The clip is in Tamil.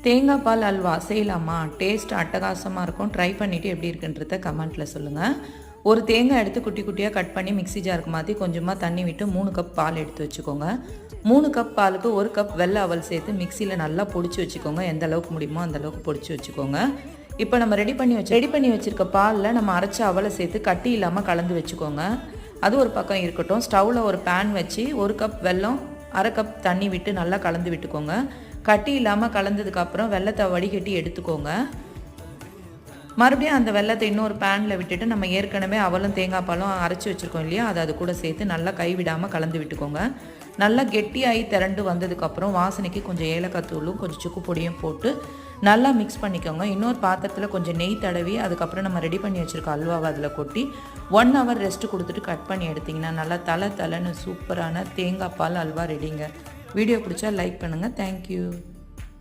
தேங்காய் பால் அல்வா செய்யலாமா? டேஸ்ட் அட்டகாசமாக இருக்கும். ட்ரை பண்ணிவிட்டு எப்படி இருக்குன்றத கமெண்ட்டில் சொல்லுங்கள். ஒரு தேங்காய் எடுத்து குட்டி குட்டியாக கட் பண்ணி மிக்ஸி ஜாருக்கு மாற்றி கொஞ்சமாக தண்ணி விட்டு 3 கப் பால் எடுத்து வச்சுக்கோங்க. 3 கப் பாலுக்கு 1 கப் வெள்ளை அவல் சேர்த்து மிக்சியில் நல்லா பொடிச்சு வச்சுக்கோங்க. எந்த அளவுக்கு முடியுமோ அந்த அளவுக்கு பொடிச்சு வச்சுக்கோங்க. இப்போ நம்ம ரெடி பண்ணி வச்சுருக்க பாலில் நம்ம அரைச்ச அவலை சேர்த்து கட்டி இல்லாமல் கலந்து வச்சுக்கோங்க. அது ஒரு பக்கம் இருக்கட்டும். ஸ்டவ்வில் ஒரு பேன் வச்சு 1 கப் வெல்லம் 1/2 கப் தண்ணி விட்டு நல்லா கலந்து விட்டுக்கோங்க. கட்டி இல்லாமல் கலந்ததுக்கப்புறம் வெல்லத்தை வடிகட்டி எடுத்துக்கோங்க. மறுபடியும் அந்த வெல்லத்தை இன்னொரு பேனில் விட்டுட்டு நம்ம ஏற்கனவே அவலும் தேங்காய் பாலும் அரைச்சி வச்சுருக்கோம் இல்லையா, அது கூட சேர்த்து நல்லா கைவிடாமல் கலந்து விட்டுக்கோங்க. நல்லா கெட்டியாகி திரண்டு வந்ததுக்கப்புறம் வாசனைக்கு கொஞ்சம் ஏலக்காய் தூளும் கொஞ்சம் சுக்கு பொடியும் போட்டு நல்லா மிக்ஸ் பண்ணிக்கோங்க. இன்னொரு பாத்திரத்தில் கொஞ்சம் நெய் தடவி அதுக்கப்புறம் நம்ம ரெடி பண்ணி வச்சுருக்க அல்வாவை அதில் கொட்டி 1 ஹவர் ரெஸ்ட்டு கொடுத்துட்டு கட் பண்ணி எடுத்திங்கன்னா நல்லா தலைன்னு சூப்பரான தேங்காய் பால் அல்வா ரெடிங்க. வீடியோ பிடிச்சா லைக் பண்ணுங்கள். தேங்க்யூ.